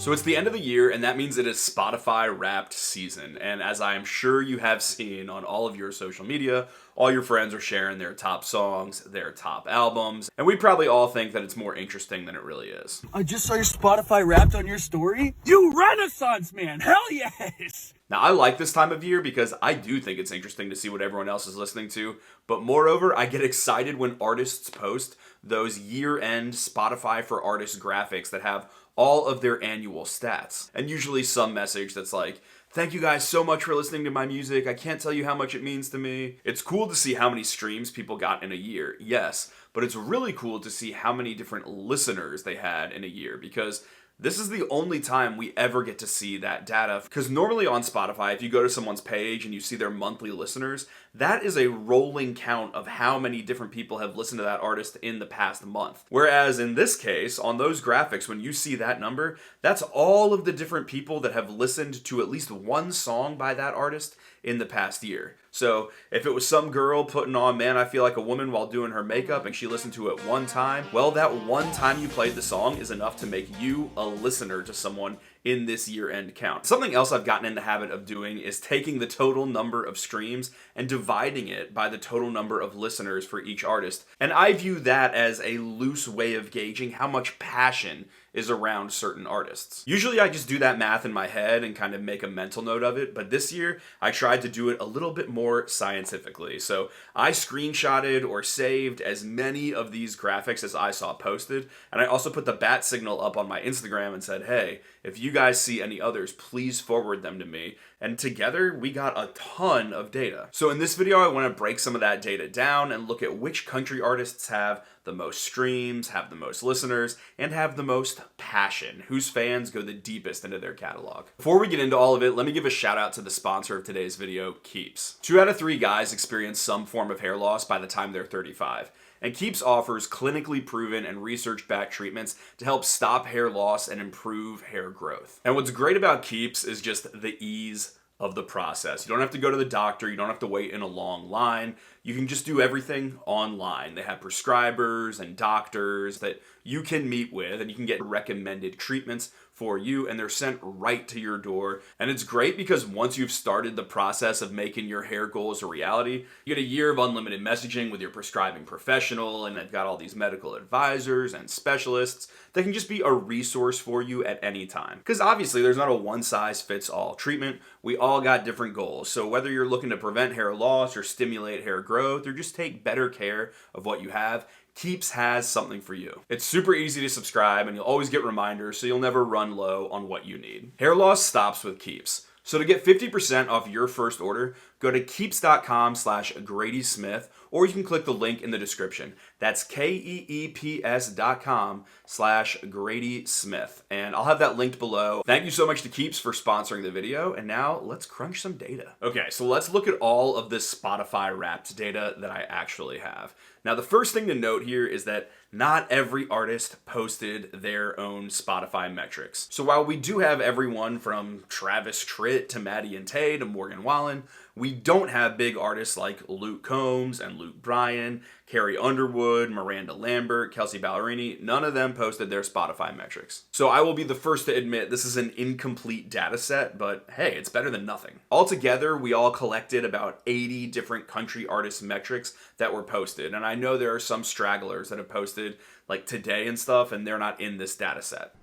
So it's the end of the year, and that means it is Spotify Wrapped season. And as I am sure you have seen on all of your social media, all your friends are sharing their top songs, their top albums, and we probably all think that it's more interesting than it really is. I just saw your Spotify Wrapped on your story. You Renaissance man, hell yes! Now, I like this time of year because I do think it's interesting to see what everyone else is listening to, but moreover, I get excited when artists post those year-end Spotify for Artists graphics that have all of their annual stats, and usually some message that's like, thank you guys so much for listening to my music. I can't tell you how much it means to me. It's cool to see how many streams people got in a year, yes, but it's really cool to see how many different listeners they had in a year, because this is the only time we ever get to see that data. Because normally on Spotify, if you go to someone's page and you see their monthly listeners, that is a rolling count of how many different people have listened to that artist in the past month. Whereas in this case, on those graphics, when you see that number, that's all of the different people that have listened to at least one song by that artist in the past year. So if it was some girl putting on Man, I Feel Like a Woman while doing her makeup and she listened to it one time, well, that one time you played the song is enough to make you a listener to someone in this year-end count. Something else I've gotten in the habit of doing is taking the total number of streams and dividing it by the total number of listeners for each artist. And I view that as a loose way of gauging how much passion is around certain artists. Usually I just do that math in my head and kind of make a mental note of it, but this year I tried to do it a little bit more scientifically. So I screenshotted or saved as many of these graphics as I saw posted, and I also put the bat signal up on my Instagram and said, hey, if you guys see any others, please forward them to me. And together we got a ton of data. So in this video, I want to break some of that data down and look at which country artists have the most streams, have the most listeners, and have the most passion, whose fans go the deepest into their catalog. Before we get into all of it, let me give a shout out to the sponsor of today's video, Keeps. 2 out of 3 guys experience some form of hair loss by the time they're 35. And Keeps offers clinically proven and research-backed treatments to help stop hair loss and improve hair growth. And what's great about Keeps is just the ease of the process. You don't have to go to the doctor, you don't have to wait in a long line. You can just do everything online. They have prescribers and doctors that you can meet with, and you can get recommended treatments for you, and they're sent right to your door. And it's great because once you've started the process of making your hair goals a reality, you get a year of unlimited messaging with your prescribing professional, and they've got all these medical advisors and specialists that can just be a resource for you at any time. Because obviously there's not a one-size-fits-all treatment. We all got different goals. So whether you're looking to prevent hair loss or stimulate hair growth or just take better care of what you have, Keeps has something for you. It's super easy to subscribe, and you'll always get reminders, so you'll never run low on what you need. Hair loss stops with Keeps. So to get 50% off your first order, go to keeps.com/GradySmith, or you can click the link in the description. That's KEEPS.com/GradySmith. And I'll have that linked below. Thank you so much to Keeps for sponsoring the video. And now let's crunch some data. Okay, so let's look at all of this Spotify Wrapped data that I actually have. Now, the first thing to note here is that not every artist posted their own Spotify metrics. So while we do have everyone from Travis Tritt to Maddie and Tay to Morgan Wallen, we don't have big artists like Luke Combs and Luke Bryan, Carrie Underwood, Miranda Lambert, Kelsey Ballerini. None of them posted their Spotify metrics. So I will be the first to admit this is an incomplete data set, but hey, it's better than nothing. Altogether, we all collected about 80 different country artist metrics that were posted. And I know there are some stragglers that have posted like today and stuff, and they're not in this data set.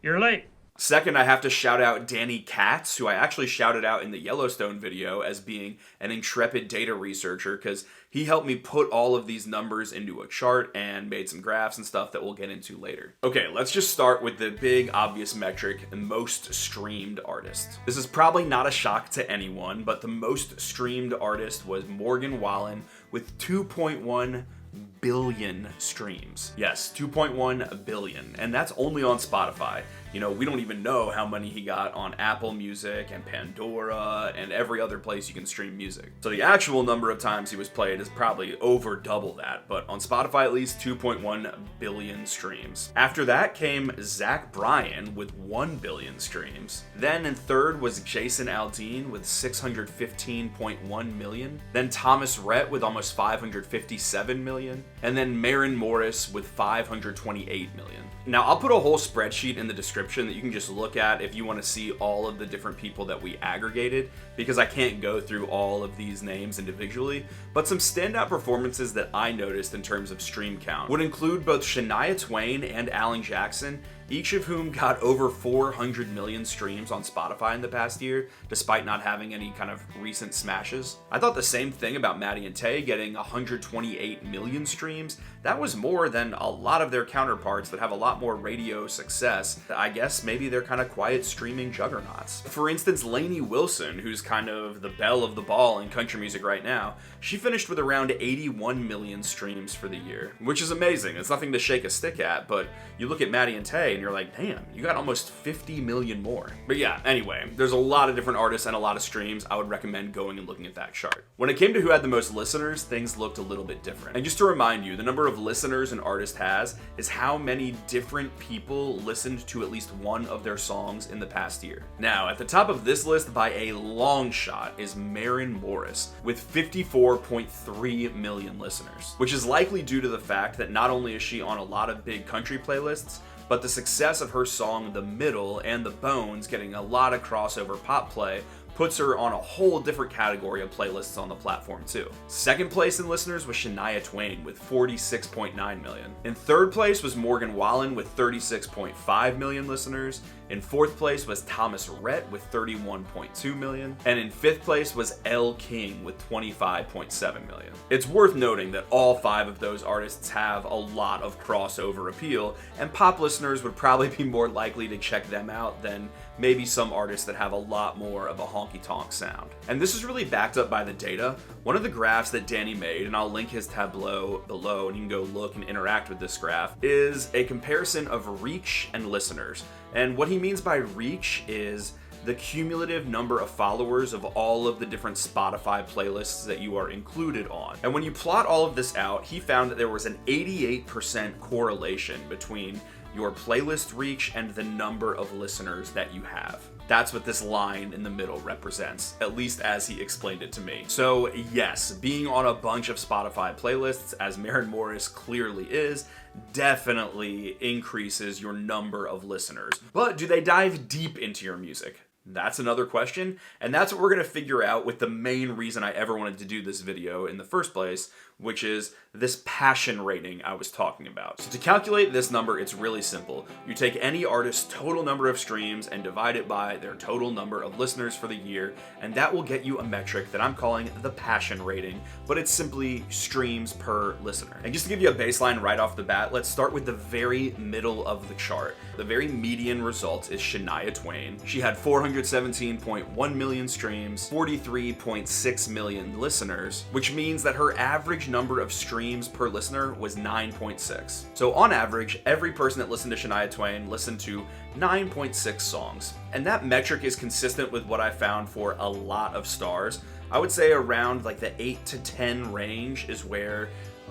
You're late. Second, I have to shout out Danny Katz, who I actually shouted out in the Yellowstone video as being an intrepid data researcher, because he helped me put all of these numbers into a chart and made some graphs and stuff that we'll get into later. Okay, let's just start with the big obvious metric, the most streamed artist. This is probably not a shock to anyone, but the most streamed artist was Morgan Wallen with 2.1 billion streams. Yes, 2.1 billion, and that's only on Spotify. You know, we don't even know how many he got on Apple Music and Pandora and every other place you can stream music. So the actual number of times he was played is probably over double that, but on Spotify at least 2.1 billion streams. After that came Zach Bryan with 1 billion streams. Then in third was Jason Aldean with 615.1 million. Then Thomas Rhett with almost 557 million. million, and then Maren Morris with 528 million. Now, I'll put a whole spreadsheet in the description that you can just look at if you want to see all of the different people that we aggregated, because I can't go through all of these names individually, but some standout performances that I noticed in terms of stream count would include both Shania Twain and Alan Jackson, each of whom got over 400 million streams on Spotify in the past year, despite not having any kind of recent smashes. I thought the same thing about Maddie and Tay getting 128 million streams. That was more than a lot of their counterparts that have a lot more radio success. I guess maybe they're kind of quiet streaming juggernauts. For instance, Lainey Wilson, who's kind of the belle of the ball in country music right now, she finished with around 81 million streams for the year, which is amazing. It's nothing to shake a stick at, but you look at Maddie and Tay and you're like, damn, you got almost 50 million more. But yeah, anyway, there's a lot of different artists and a lot of streams. I would recommend going and looking at that chart. When it came to who had the most listeners, things looked a little bit different. And just to remind you, the number of listeners an artist has is how many different people listened to at least one of their songs in the past year. Now, at the top of this list by a long shot is Maren Morris with 54.3 million listeners, which is likely due to the fact that not only is she on a lot of big country playlists, but the success of her song The Middle and The Bones getting a lot of crossover pop play puts her on a whole different category of playlists on the platform too. Second place in listeners was Shania Twain with 46.9 million. In third place was Morgan Wallen with 36.5 million listeners. In fourth place was Thomas Rhett with 31.2 million. And in fifth place was Elle King with 25.7 million. It's worth noting that all 5 of those artists have a lot of crossover appeal, and pop listeners would probably be more likely to check them out than maybe some artists that have a lot more of a honky-tonk sound. And this is really backed up by the data. One of the graphs that Danny made, and I'll link his Tableau below and you can go look and interact with this graph, is a comparison of reach and listeners. And what he means by reach is the cumulative number of followers of all of the different Spotify playlists that you are included on. And when you plot all of this out, he found that there was an 88% correlation between your playlist reach and the number of listeners that you have. That's what this line in the middle represents, at least as he explained it to me. So yes, being on a bunch of Spotify playlists, as Maren Morris clearly is, definitely increases your number of listeners. But do they dive deep into your music? That's another question, and that's what we're going to figure out with the main reason I ever wanted to do this video in the first place, which is this passion rating I was talking about. So to calculate this number, it's really simple. You take any artist's total number of streams and divide it by their total number of listeners for the year, and that will get you a metric that I'm calling the passion rating, but it's simply streams per listener. And just to give you a baseline right off the bat, let's start with the very middle of the chart. The very median result is Shania Twain. She had 417.1 million streams, 43.6 million listeners, which means that her average number of streams per listener was 9.6. So on average, every person that listened to Shania Twain listened to 9.6 songs. And that metric is consistent with what I found for a lot of stars. I would say around like the 8 to 10 range is where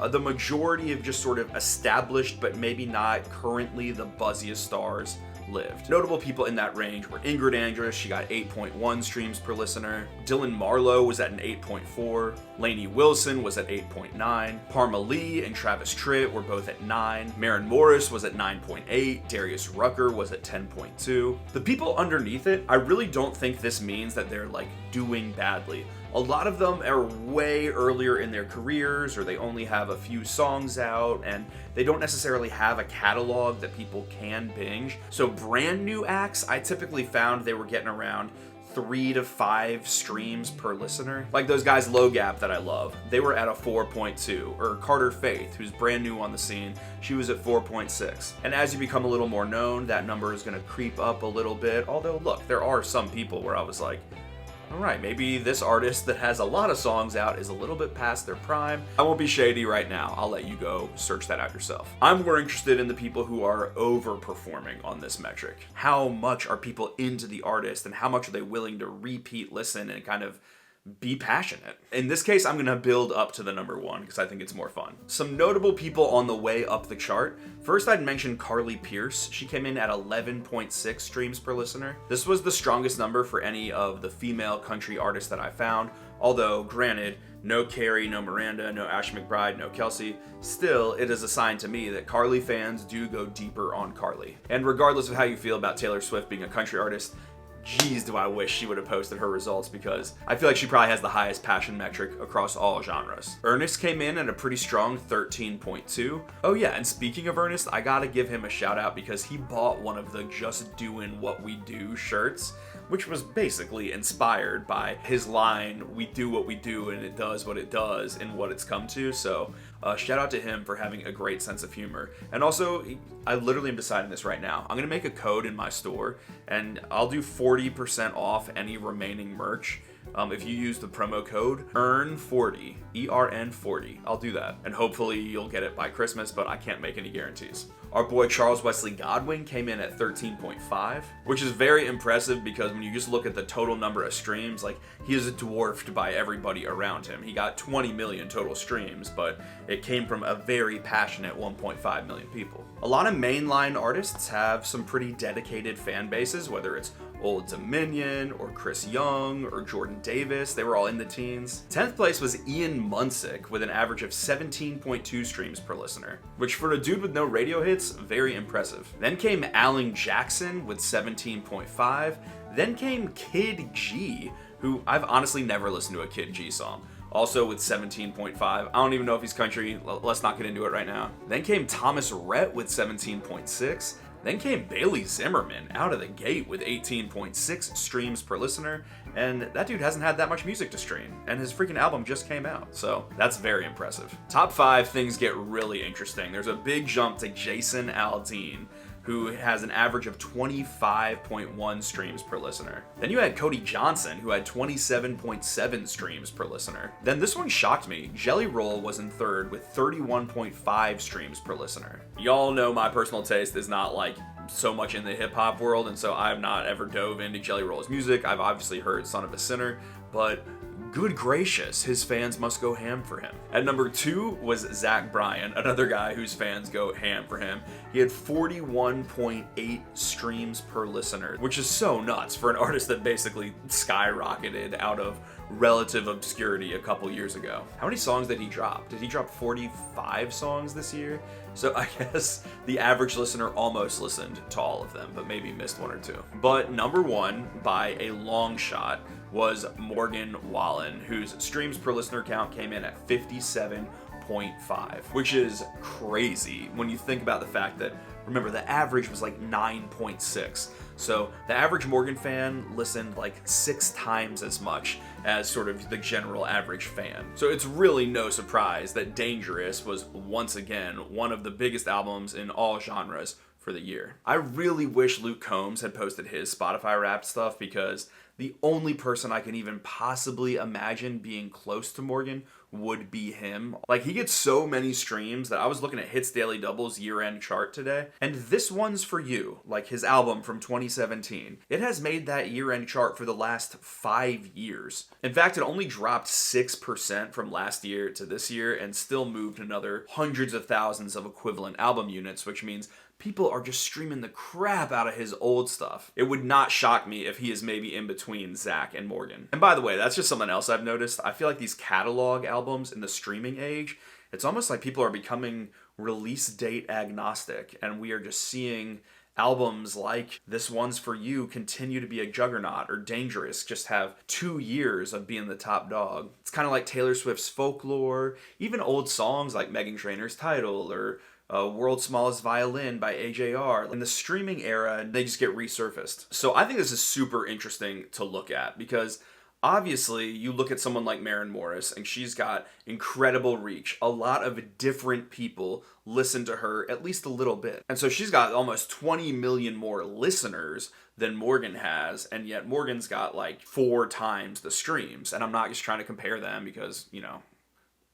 the majority of just sort of established, but maybe not currently the buzziest stars lived. Notable people in that range were Ingrid Andress, she got 8.1 streams per listener. Dylan Marlowe was at an 8.4. Lainey Wilson was at 8.9. Parma Lee and Travis Tritt were both at 9. Maren Morris was at 9.8. Darius Rucker was at 10.2. The people underneath it, I really don't think this means that they're like doing badly. A lot of them are way earlier in their careers, or they only have a few songs out, and they don't necessarily have a catalog that people can binge. So brand new acts, I typically found they were getting around 3 to 5 streams per listener. Like those guys Low Gap that I love, they were at a 4.2. Or Carter Faith, who's brand new on the scene, she was at 4.6. And as you become a little more known, that number is gonna creep up a little bit. Although look, there are some people where I was like, all right, maybe this artist that has a lot of songs out is a little bit past their prime. I won't be shady right now. I'll let you go search that out yourself. I'm more interested in the people who are overperforming on this metric. How much are people into the artist, and how much are they willing to repeat listen and kind of be passionate? In this case, I'm gonna build up to the number 1 because I think it's more fun. Some notable people on the way up the chart. First, I'd mention Carly Pearce. She came in at 11.6 streams per listener. This was the strongest number for any of the female country artists that I found. Although, granted, No Carrie, no Miranda, no Ashley McBride, no Kelsey. Still, it is a sign to me that Carly fans do go deeper on Carly. And regardless of how you feel about Taylor Swift being a country artist, geez, do I wish she would have posted her results, because I feel like she probably has the highest passion metric across all genres. Ernest came in at a pretty strong 13.2. Oh yeah, and speaking of Ernest, I gotta give him a shout out because he bought one of the Just Doing What We Do shirts, which was basically inspired by his line, "We do what we do and it does what it does," and what it's come to. So shout out to him for having a great sense of humor. And also, I literally am deciding this right now. I'm gonna make a code in my store and I'll do 40% off any remaining merch. If you use the promo code EARN40, ERN40, I'll do that. And hopefully you'll get it by Christmas, but I can't make any guarantees. Our boy Charles Wesley Godwin came in at 13.5, which is very impressive because when you just look at the total number of streams, like, he is dwarfed by everybody around him. He got 20 million total streams, but it came from a very passionate 1.5 million people. A lot of mainline artists have some pretty dedicated fan bases, whether it's Old Dominion or Chris Young or Jordan Davis. They were all in the teens. 10th place was Ian Munsick with an average of 17.2 streams per listener, which for a dude with no radio hits, very impressive. Then came Alan Jackson with 17.5. Then came Kid G, who I've honestly never listened to a Kid G song, also with 17.5. I don't even know if he's country. Let's not get into it right now. Then came Thomas Rhett with 17.6. Then came Bailey Zimmerman out of the gate with 18.6 streams per listener, and that dude hasn't had that much music to stream, and his freaking album just came out, so that's very impressive. Top 5, things get really interesting. There's a big jump to Jason Aldean, who has an average of 25.1 streams per listener. Then you had Cody Johnson, who had 27.7 streams per listener. Then this one shocked me. Jelly Roll was in third with 31.5 streams per listener. Y'all know my personal taste is not like so much in the hip hop world, and so I've not ever dove into Jelly Roll's music. I've obviously heard Son of a Sinner, but good gracious, his fans must go ham for him. At number 2 was Zach Bryan, another guy whose fans go ham for him. He had 41.8 streams per listener, which is so nuts for an artist that basically skyrocketed out of relative obscurity a couple years ago. How many songs did he drop? Did he drop 45 songs this year? So I guess the average listener almost listened to all of them, but maybe missed one or two. But number 1, by a long shot, was Morgan Wallen, whose streams per listener count came in at 57.5, which is crazy when you think about the fact that, remember, the average was like 9.6. So the average Morgan fan listened like 6 times as much as sort of the general average fan. So it's really no surprise that Dangerous was once again one of the biggest albums in all genres for the year. I really wish Luke Combs had posted his Spotify Wrapped stuff, because the only person I can even possibly imagine being close to Morgan would be him. Like, he gets so many streams that I was looking at Hits Daily Double's year-end chart today, and This One's For You, like his album from 2017, it has made that year-end chart for the last 5 years. In fact, it only dropped 6% from last year to this year and still moved another hundreds of thousands of equivalent album units, which means people are just streaming the crap out of his old stuff. It would not shock me if he is maybe in between Zach and Morgan. And by the way, that's just something else I've noticed. I feel like these catalog albums in the streaming age, it's almost like people are becoming release date agnostic, and we are just seeing albums like This One's For You continue to be a juggernaut, or Dangerous just have 2 years of being the top dog. It's kind of like Taylor Swift's Folklore, even old songs like Meghan Trainor's Title, or World's Smallest Violin by AJR. In the streaming era, they just get resurfaced. So I think this is super interesting to look at, because obviously you look at someone like Maren Morris and she's got incredible reach. A lot of different people listen to her at least a little bit. And so she's got almost 20 million more listeners than Morgan has, and yet Morgan's got like 4 times the streams. And I'm not just trying to compare them because, you know,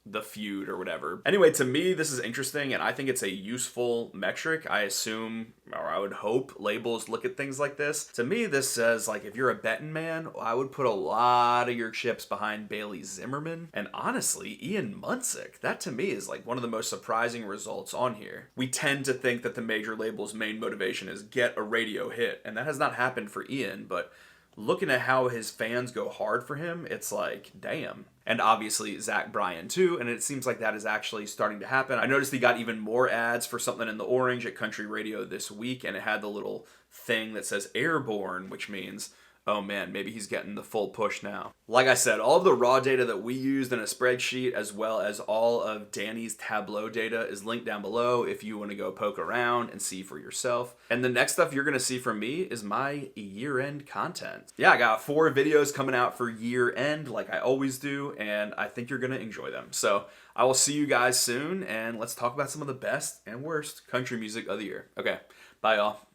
the feud or whatever. Anyway, to me, this is interesting, and I think it's a useful metric. I assume, or I would hope, labels look at things like this. To me, this says, like, if you're a betting man, I would put a lot of your chips behind Bailey Zimmerman, and honestly, Ian Munsick. That, to me, is, like, one of the most surprising results on here. We tend to think that the major label's main motivation is get a radio hit, and that has not happened for Ian, but looking at how his fans go hard for him, it's like, damn. And obviously Zach Bryan too, and it seems like that is actually starting to happen. I noticed he got even more ads for Something in the Orange at Country Radio this week, and it had the little thing that says Airborne, which means, oh man, maybe he's getting the full push now. Like I said, all of the raw data that we used in a spreadsheet, as well as all of Danny's Tableau data, is linked down below if you want to go poke around and see for yourself. And the next stuff you're going to see from me is my year-end content. Yeah, I got 4 videos coming out for year-end, like I always do, and I think you're going to enjoy them. So I will see you guys soon, and let's talk about some of the best and worst country music of the year. Okay, bye y'all.